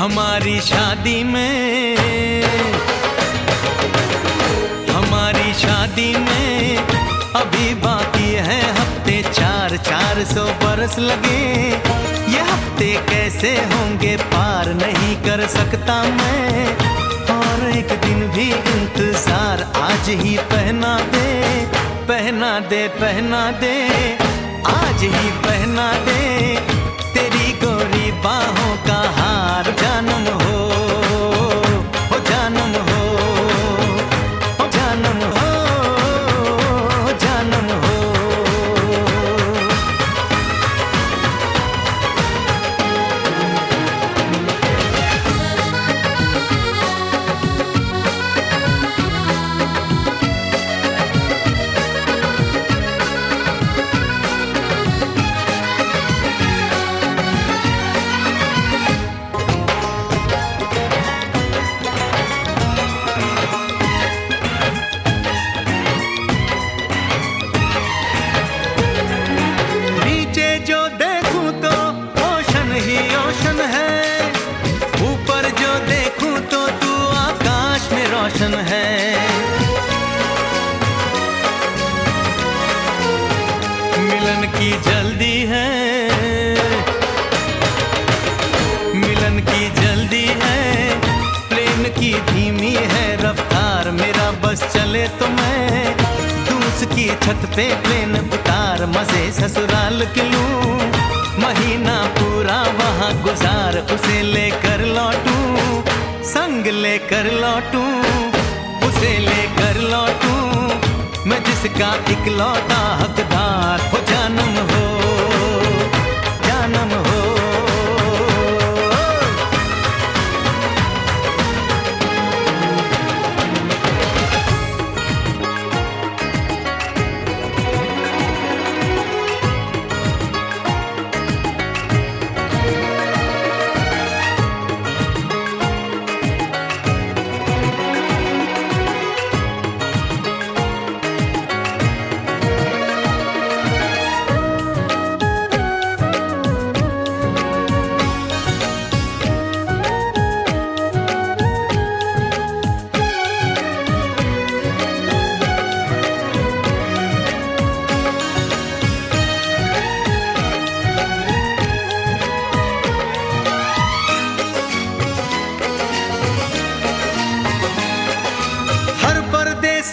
हमारी शादी में अभी बाकी है हफ्ते 400 बरस लगे। ये हफ्ते कैसे होंगे पार नहीं कर सकता मैं, और एक दिन भी इंतजार आज ही पहना दे, पहना दे, पहना दे, आज ही पहना दे तेरी गोरी बाहों का हार। जानम हो जानम हो, जानम हो, जानम हो। है मिलन की जल्दी है, मिलन की जल्दी है, प्लेन की धीमी है रफ्तार। मेरा बस चले तो मैं तू उसकी छत पे प्लेन उतार, मजे ससुराल के लूं, महीना पूरा वहाँ गुजार, उसे लेकर लौटूं, संग लेकर लौटूं, उसे लेकर लौटूं मैं जिसका इकलौता हकदार हो। जानम हो, जानम हो।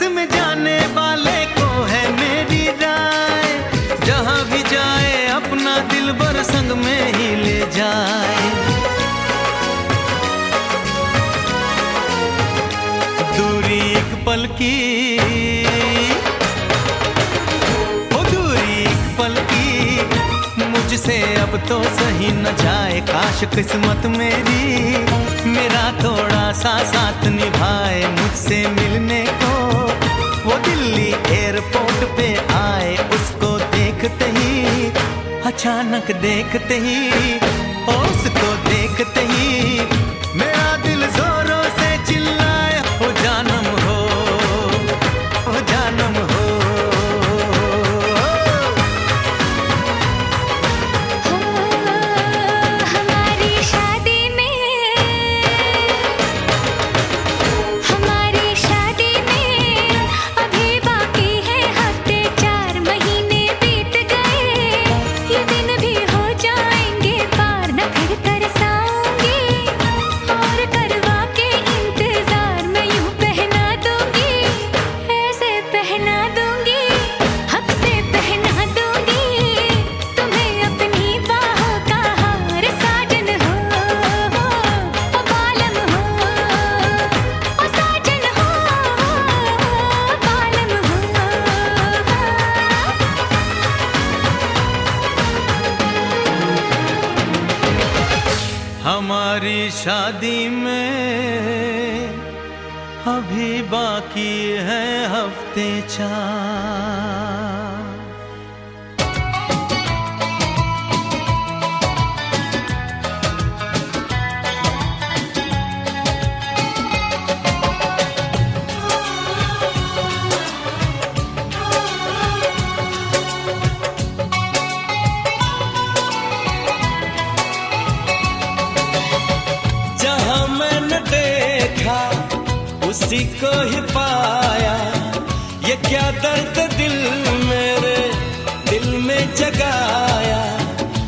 में जाने वाले को है मेरी राय, जहां भी जाए अपना दिलबर संग में ही ले जाए। दूरी एक पल की, ओ दूरी एक पल की, मुझसे अब तो सही न जाए। काश किस्मत मेरी मेरा थोड़ा सा साथ निभाए, मुझसे मिलने को वो दिल्ली एयरपोर्ट पे आए। उसको देखते ही, अचानक देखते ही, उसको देखते ही मेरा दिल जोरों से चिल्लाए, ओ जानम हो, ओ जानम हो। हमारी शादी में अभी बाकी है हफ्ते 4। उसी को ही पाया। ये क्या दर्द दिल मेरे दिल में जगाया,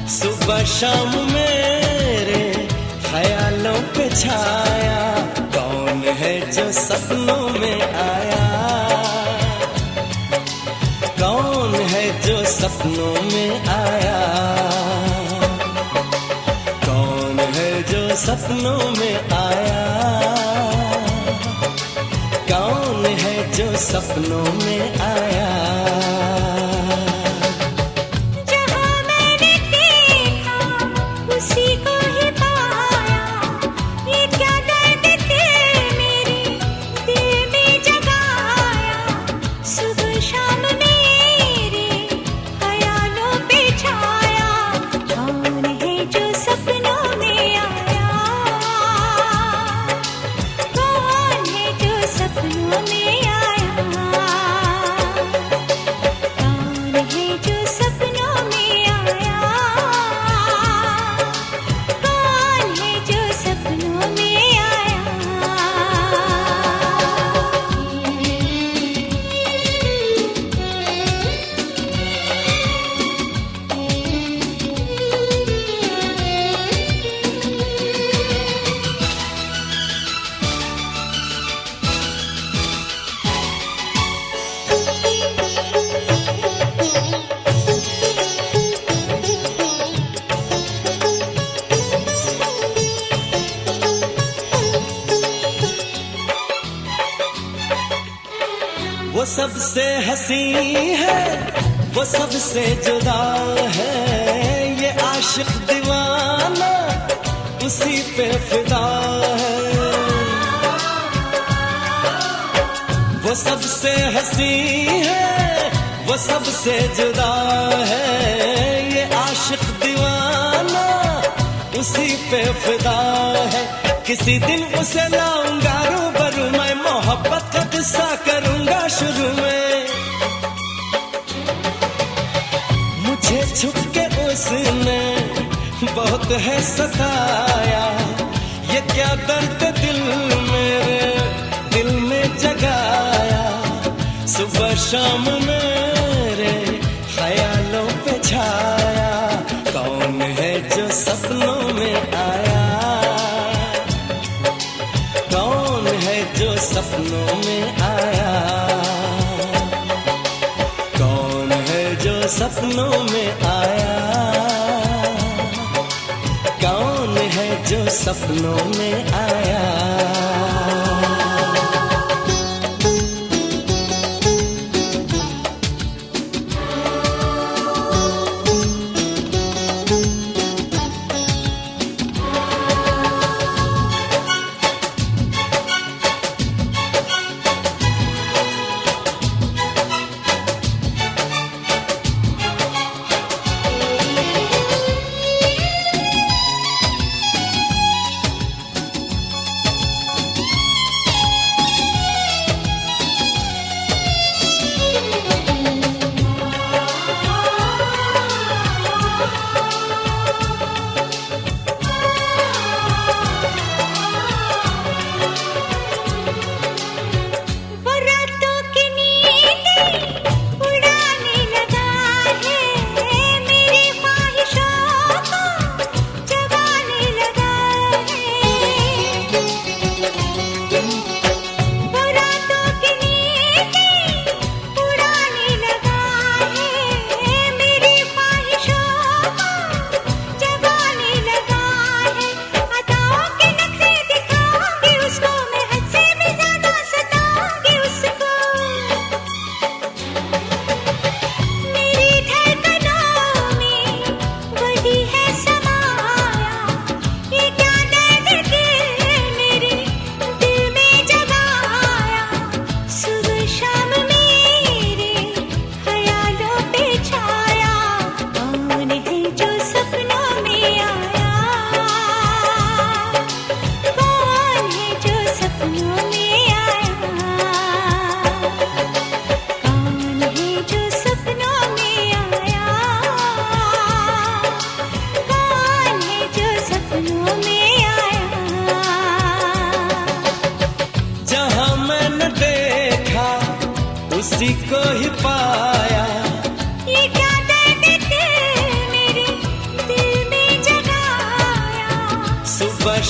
सुबह शाम मेरे ख्यालों पे छाया। कौन है जो सपनों में आया, कौन है जो सपनों में आया, कौन है जो सपनों में आया, कौन है जो सपनों में आया। जहाँ मैंने देखा उसी को ही पाया। ये क्या दर्द थे मेरे दिल में जगाया, सुबह शाम मेरे ख्यालों पे छाया। कौन है जो सपनों में आया, कौन है जो सपनों में आया, कौन है जो सपनों में आया, कौन है जो सपनों में आया। वो सबसे हंसी है, वो सबसे जुदा है, ये आशिक दीवाना उसी पे फिदा है। वो सबसे हंसी है, वो सबसे जुदा है, ये आशिक दीवाना उसी पे फिदा है। किसी दिन उसे लाऊंगा रूबरू, मैं मोहब्बत का किस्सा करूंगा शुरू में। मुझे छुप के उसने बहुत है सताया, ये क्या दर्द दिल मेरे दिल में जगाया। सुबह शाम मेरे ख्यालों पे छाया। कौन है जो सपनों में आया, कौन है जो सपनों में आया, कौन है जो सपनों में आया, कौन है जो सपनों में आया।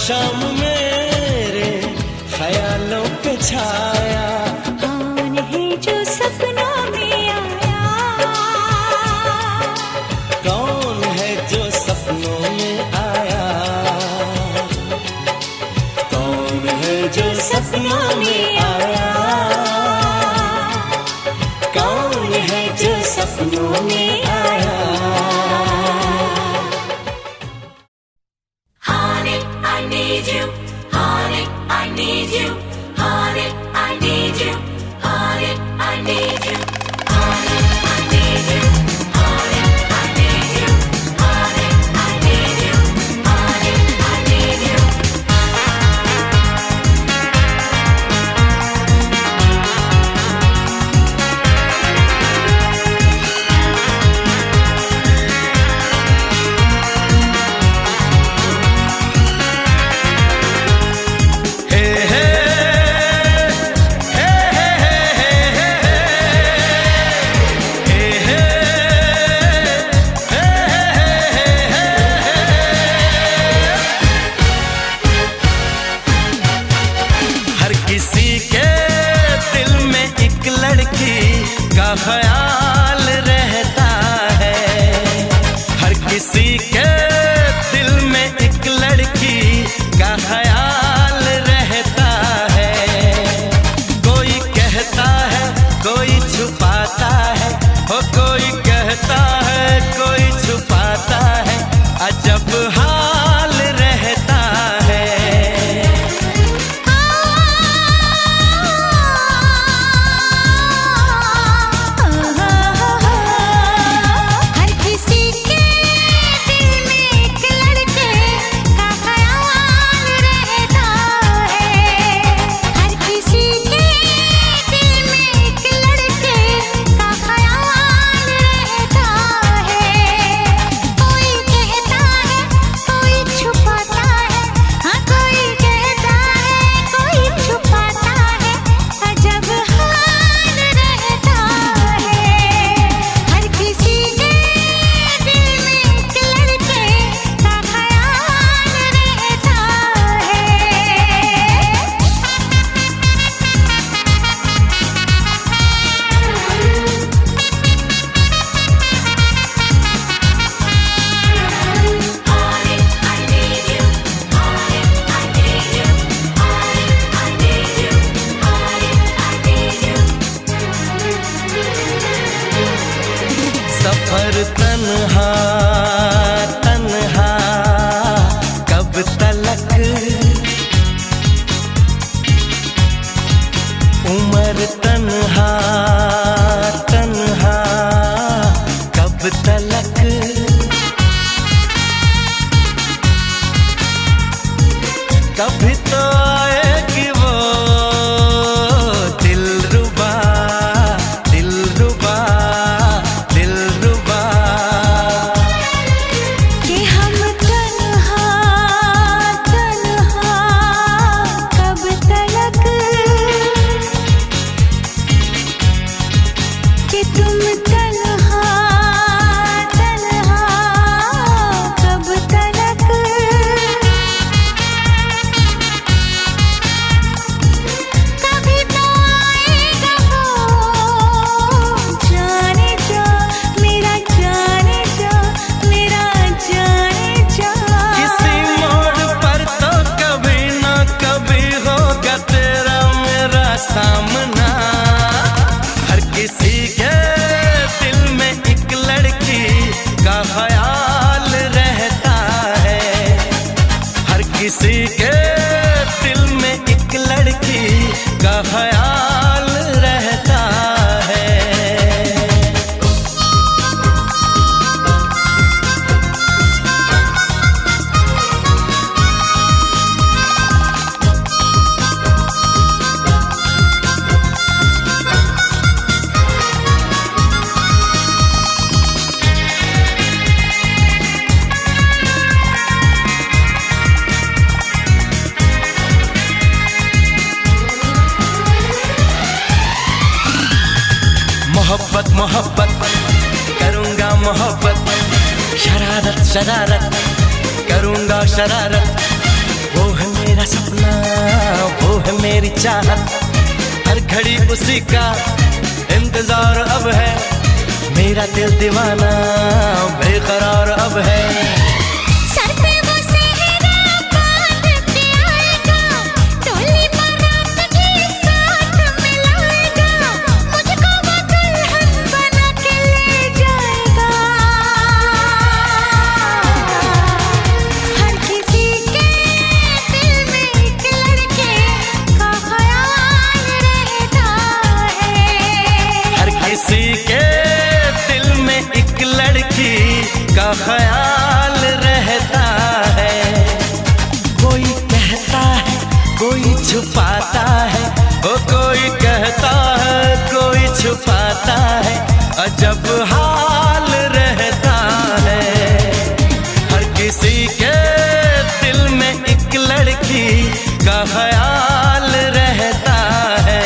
शाम मेरे ख्यालों पे छाया। कौन है जो सपनों में आया? कौन है जो सपनों में आया? कौन है जो सपनों में आया? कौन है जो सपनों में आया? Honey, I need you. Honey, I need you. Honey, I need you. Honey, I need you. Honey, I need you. Honey, I need you. Honey, I need you. Honey, I need you. हर किसी के दिल में एक लड़की का ख्याल रहता है। हर किसी के दिल में एक लड़की का ख्याल रहता है। कोई कहता है, कोई छुपाता है, हो कोई कहता है, कोई छुपाता है। अजब हाल रहता है। हर किसी के दिल में एक लड़के का ख्याल रहता है। हर किसी के दिल में एक लड़के का ख्याल रहता है। कोई कहता है, कोई छुपाता है, हाँ कोई कहता है, कोई छुपाता है। अजब हाल रहता है। हर किसी के दिल में एक लड़के का ख्याल रहता Honey, I need you. Honey, I need you. Honey, I need you. Honey, I need you. सफर तन्हा तन्हा कब तलक? उम्र तन्हा तन्हा कब तलक? कभी तो आएगी वो दिलरुबा दिलरुबा दिलरुबा। कि हम तन्हा तन्हा कब तलक? कि तुम तन्हा तन्हा कब तलक? कभी तो आएगा वो जाने जा, मेरा जाने जा, मेरा जाने जा। किसी मोड़ पर तो कभी ना कभी होगा तेरा मेरा सामना। हर किसी के दिल में एक लड़की का ख्याल रहता है। हर किसी के दिल में एक लड़की का ख्याल रहता है। मोहब्बत मोहब्बत करूँगा मोहब्बत, शरारत शरारत करूँगा शरारत, वो है मेरा सपना, वो है मेरी चाहत, हर घड़ी उसी का इंतजार अब है। मेरा दिल दीवाना बेकरार अब है। सर पे वो सेहरा बांध के आएगा, डोली बारात के साथ मिलाएगा, मुझको वो दुल्हन बना के ले जाएगा। हर किसी के दिल में एक लड़के का ख्याल रहता है। हर किसी के दिल में एक लड़की का ख्याल रहता है। कोई कहता है, कोई छुपाता है, वो कोई कहता है, कोई छुपाता है, अजब हाल रहता है। हर किसी के दिल में एक लड़की का ख्याल रहता है।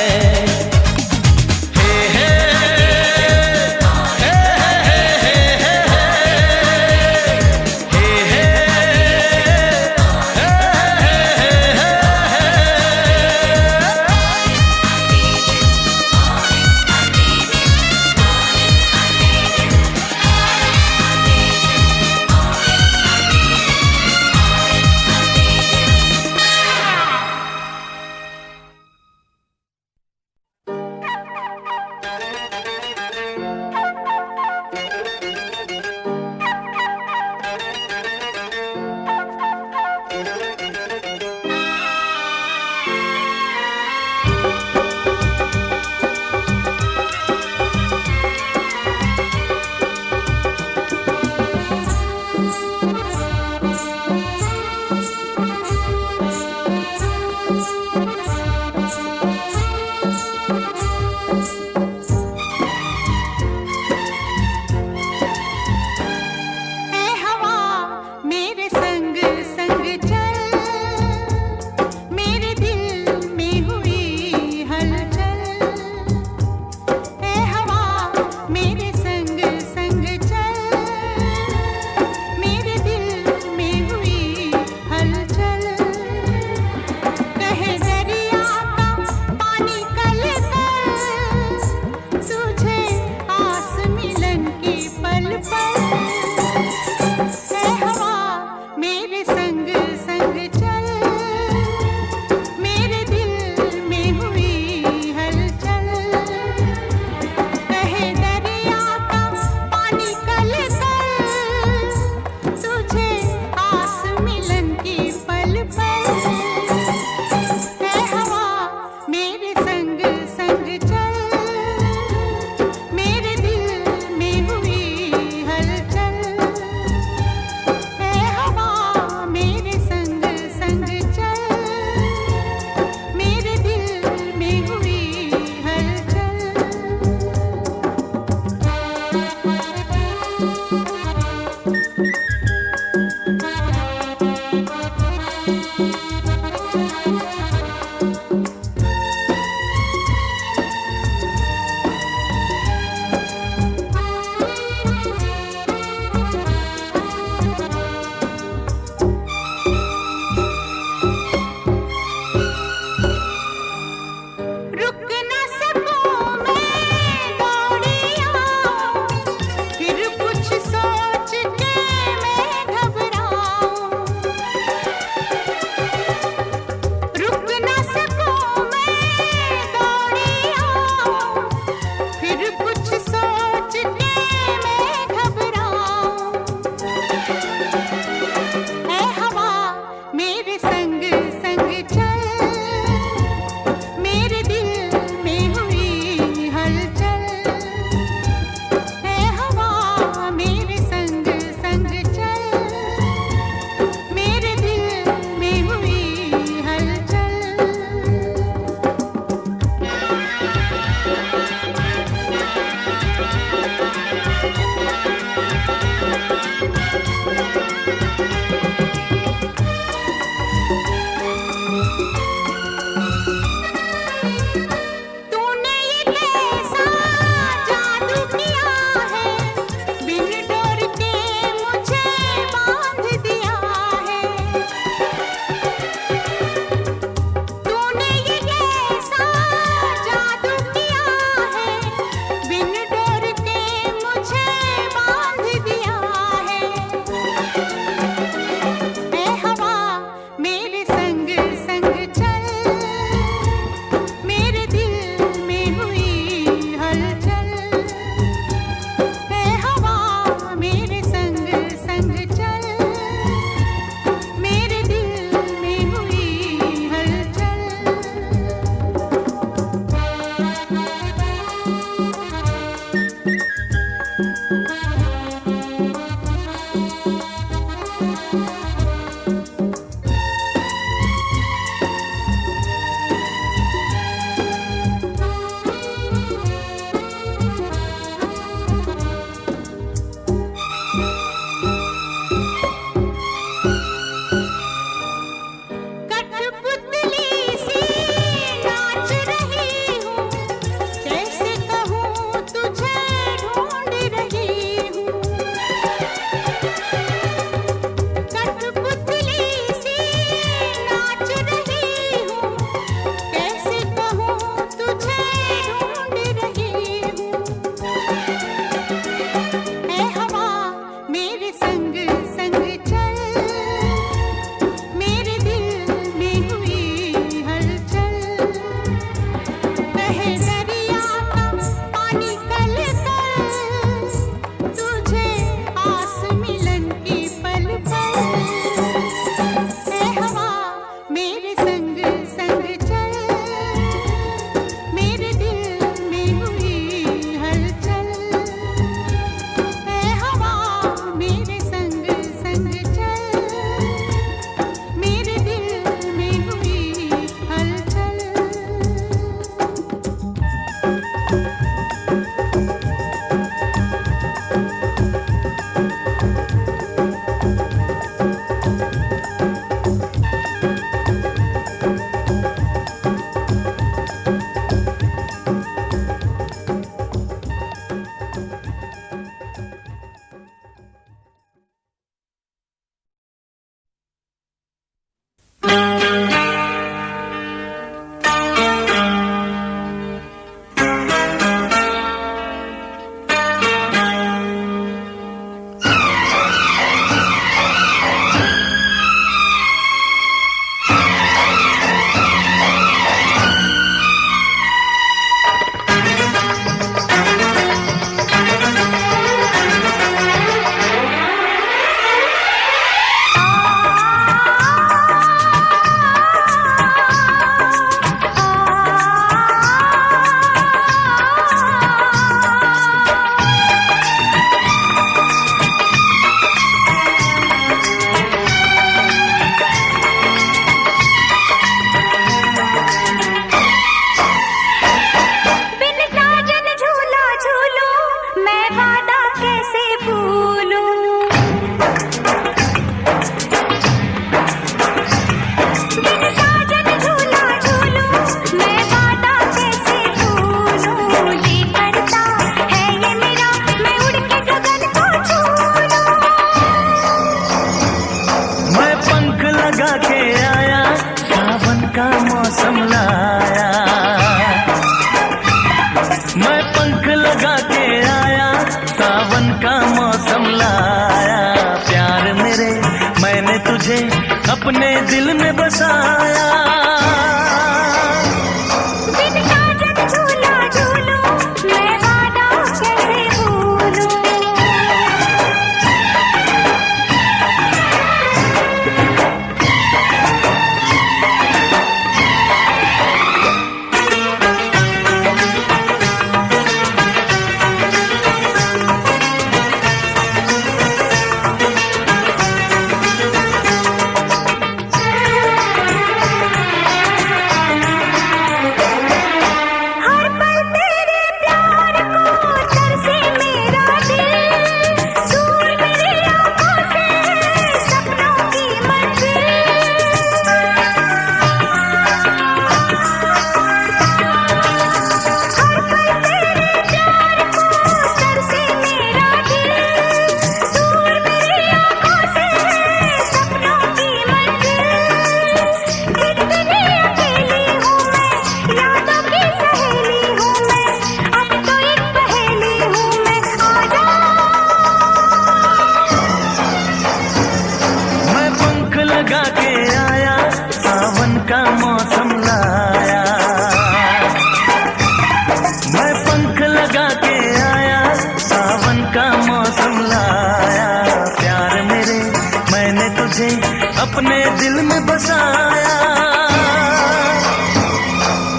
अपने दिल में बसाया। बिन साजन झूला झूलूं, मैं वादा कैसे भूलूं। हर पल तेरे प्यार को तरसे मेरा दिल, दूर मेरी आँखों से सपनों की मंजिल। हर पल तेरे प्यार को तरसे मेरा दिल, दूर मेरी आँखों से सपनों की मंजिल। इतनी अकेली हूँ मैं, यादों की सहेली हूँ मैं, अब तो एक पहेली हूँ मैं। आजा मैं पंख लगा के आया, सावन का मौसम लाया। मैं पंख लगा के आया, सावन का मौसम लाया। प्यार मेरे मैंने तुझे अपने दिल में बसाया।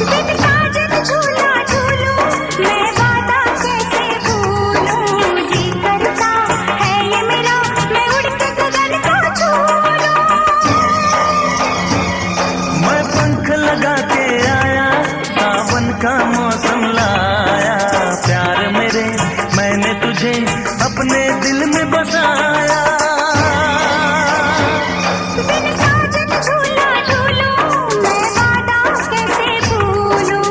बिन साजन झूला झूलूं, मैं वादा कैसे भूलूं। जी करता है ये मेरा, मैं उड़ के गगन को छू लूं। मैं पंख लगा के आया, सावन का मौसम लाया। प्यार मेरे मैंने तुझे अपने दिल में बसाया। बिन साजन झूला झूलूं, मैं वादा कैसे भूलूं।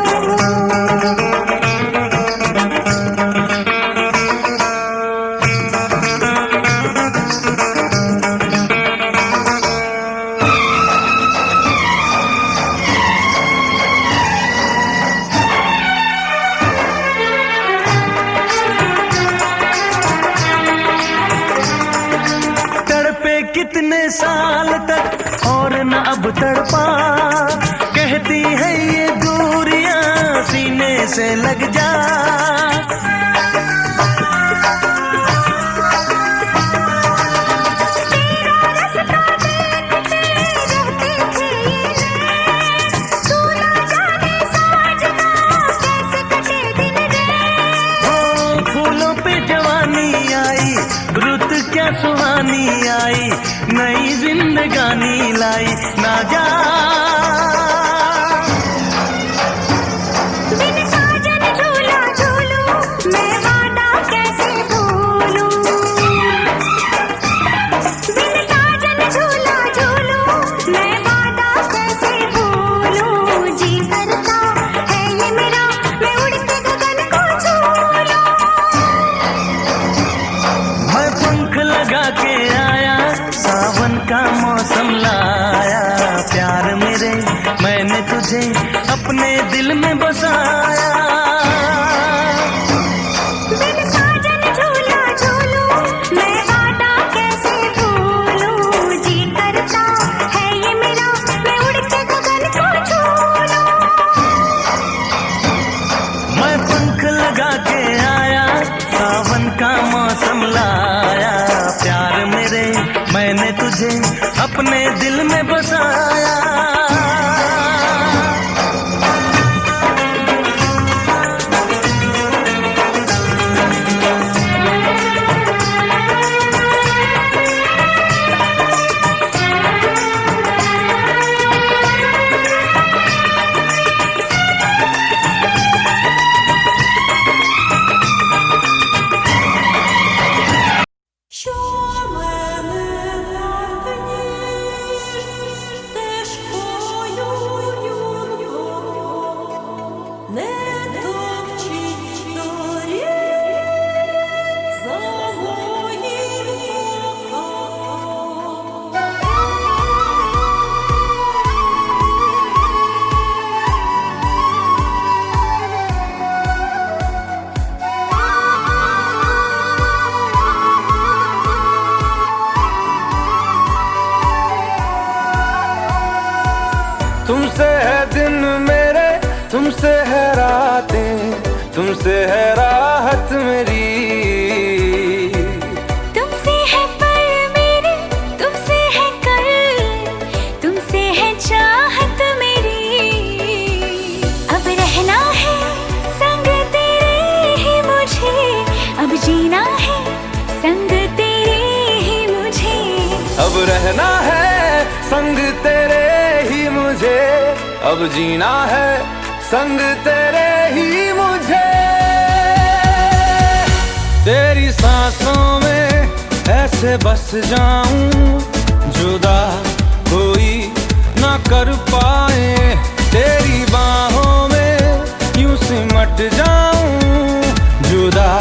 तड़पे कितने साल तक और न अब तड़पा, कहती है ये दूरियां सीने से लग जा। तेरा रास्ता देखते रहते थे ये नैन, तू ना जाने साजना कैसे कटे दिन रैन। ओ फूलों पे जवानी आई, रुत क्या सुहानी आई, नई जिंदगानी लाई। ना जा बिन साजन झूला झूलूं, मैं वादा कैसे भूलूं। बिन साजन झूला झूलूं, मैं वादा कैसे भूलूं। जी करता है ये मेरा, मैं उड़ के गगन को छू लूं। मैं पंख लगा के आया, सावन का मौसम लाया। प्यार मेरे मैंने तुझे अपने दिल में बसाया। बिन साजन झूला झूलूं, मैं वादा कैसे भूलूं। जी करता है ये मेरा, मैं उड़ के गगन को छू लूं। मैं पंख लगा के आया, सावन का मौसम लाया। प्यार मेरे मैंने तुझे अपने दिल में बसाया। Shoreline and dark, तुमसे है दिन मेरे, तुमसे है रातें, तुमसे है राहत मेरी। तुमसे है पल मेरे, तुमसे है कल, तुमसे है चाहत मेरी। अब रहना है संग तेरे ही मुझे, अब जीना है संग तेरे ही मुझे। अब रहना है संग तेरे ही मुझे, अब जीना है संग तेरे ही मुझे। तेरी सांसों में ऐसे बस जाऊं, जुदा कोई ना कर पाए। तेरी बाहों में यूं सिमट जाऊं, जुदा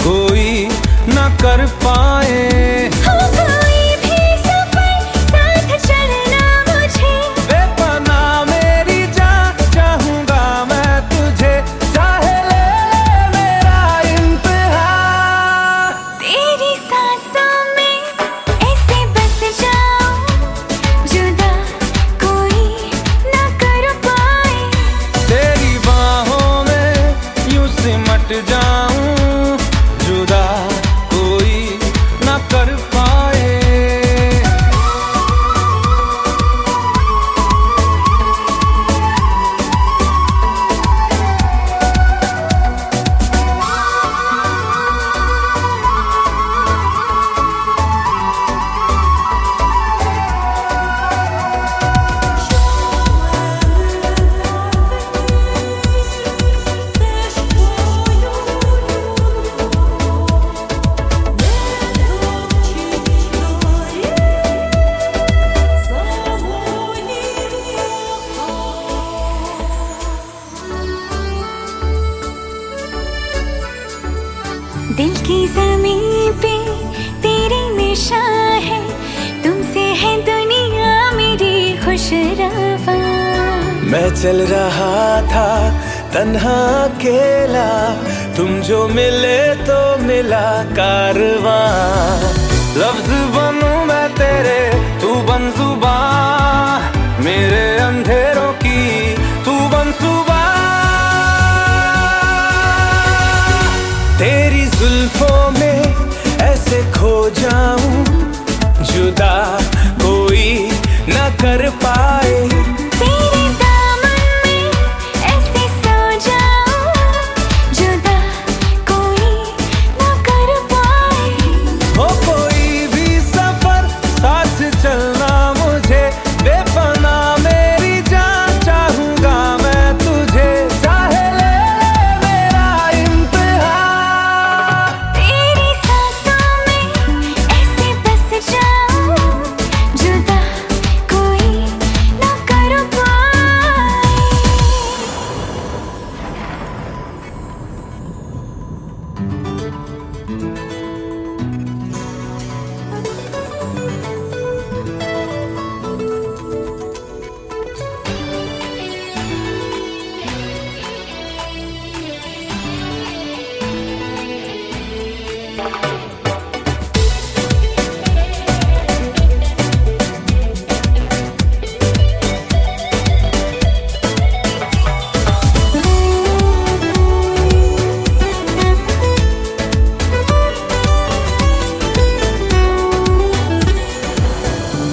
कोई ना कर पाए। हो कोई भी सफर साथ चलना मुझे, बेपनाह मेरी जान चाहूंगा मैं तुझे, चाहे ले मेरा इंतहा। तेरी सांसों में ऐसे बस जाऊं, जुदा कोई ना कर पाए। तेरी बाहों में यूं सिमट जाऊं, जुदा कोई ना कर पाए। दिल की ज़मीं पे तेरी निशान है, तुमसे है दुनिया मेरी खुशरवा। मैं चल रहा था तन्हा अकेला, तुम जो मिले तो मिला कारवां। लफ्ज बनूं मैं तेरे, तू बन जुबां, मेरे अंधेरों की तू बन सुबह। तेरी जुल्फों में ऐसे खो जाऊं, जुदा कोई ना कर पाए। तेरे दामन में ऐसे सो जाऊं, जुदा कोई ना कर पाए। हो कोई भी सफर साथ चलना मुझे, बेपनाह मेरी जान चाहूंगा मैं तुझे, चाहे ले मेरा इंतहा। तेरी सांसों में ऐसे बस जाऊं, जुदा कोई ना कर पाए।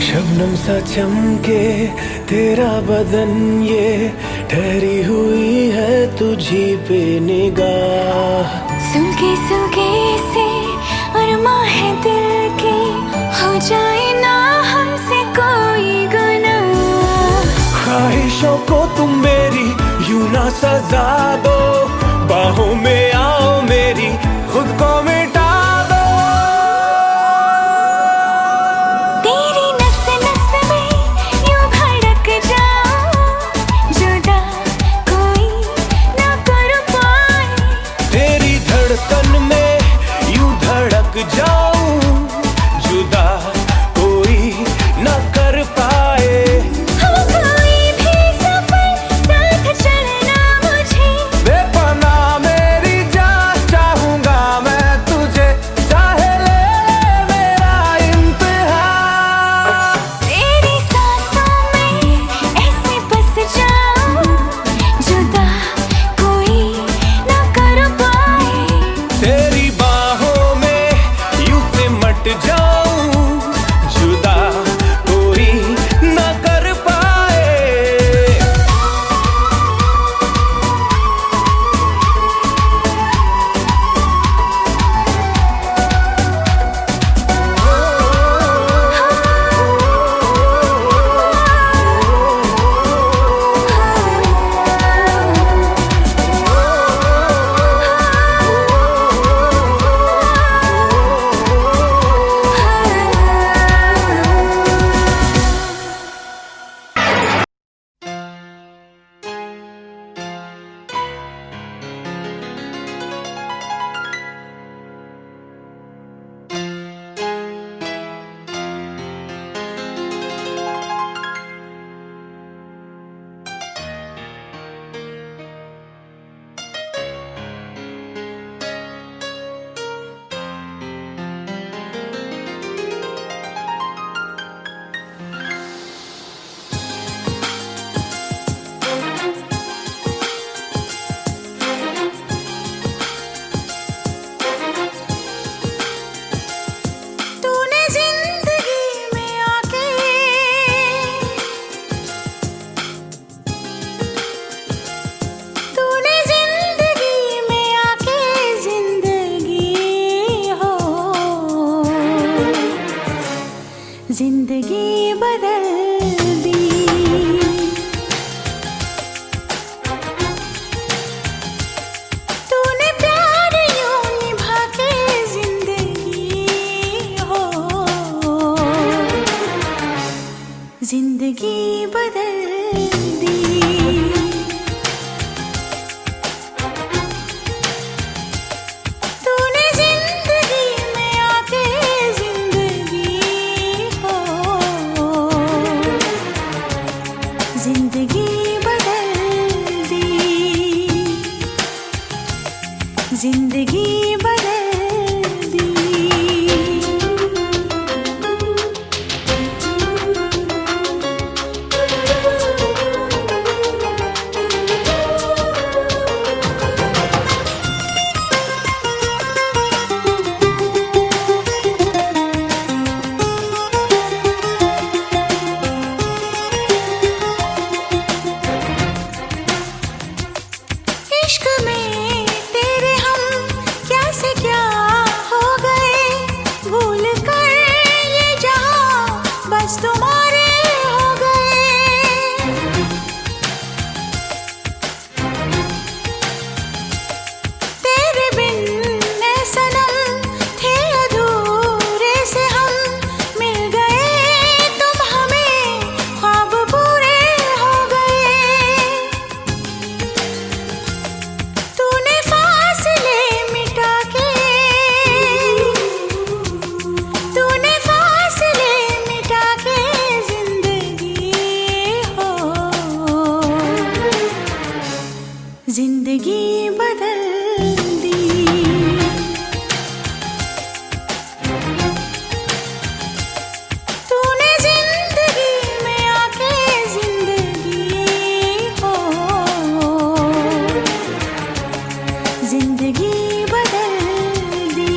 शबनम सा चमके तेरा बदन, ये ठहरी हुई है तुझी पे निगाह। सुलगे सुलगे से अरमा है दिल के, हो जाए ना हमसे कोई गुनाह। ख्वाहिशों को तुम मेरी यूं ना सजा दो, बाहों में आओ मेरी खुद को मिटा दो। तेरी नस नस में यूं धड़क जाऊं, जुदा कोई ना कर पाए। तेरी धड़कन में यूं धड़क जाऊं, जुदा कोई न कर पाए। हो कोई भी सफर साथ चलना मुझे, बेपनाह मेरी जिंदगी बदल दी। तूने प्यार यूं निभा के जिंदगी हो, जिंदगी बदल दी। तूने जिंदगी में आके जिंदगी हो, जिंदगी बदल दी, जिंदगी बदल दी। इश्क में तेरे हम क्या से क्या हो गए, भूल कर ये जहां बस तुम्हारे हो गए। तेरे बिन ए सनम थे अधूरे से हम, मिल गए तुम हमें ख्वाब पूरे हो गए। तूने फासले मिटा के, तूने फासले मिटा के जिंदगी हो, जिंदगी बदल दी। तूने जिंदगी में आके जिंदगी हो, जिंदगी बदल दी,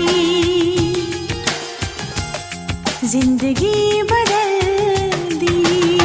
जिंदगी बदल दी।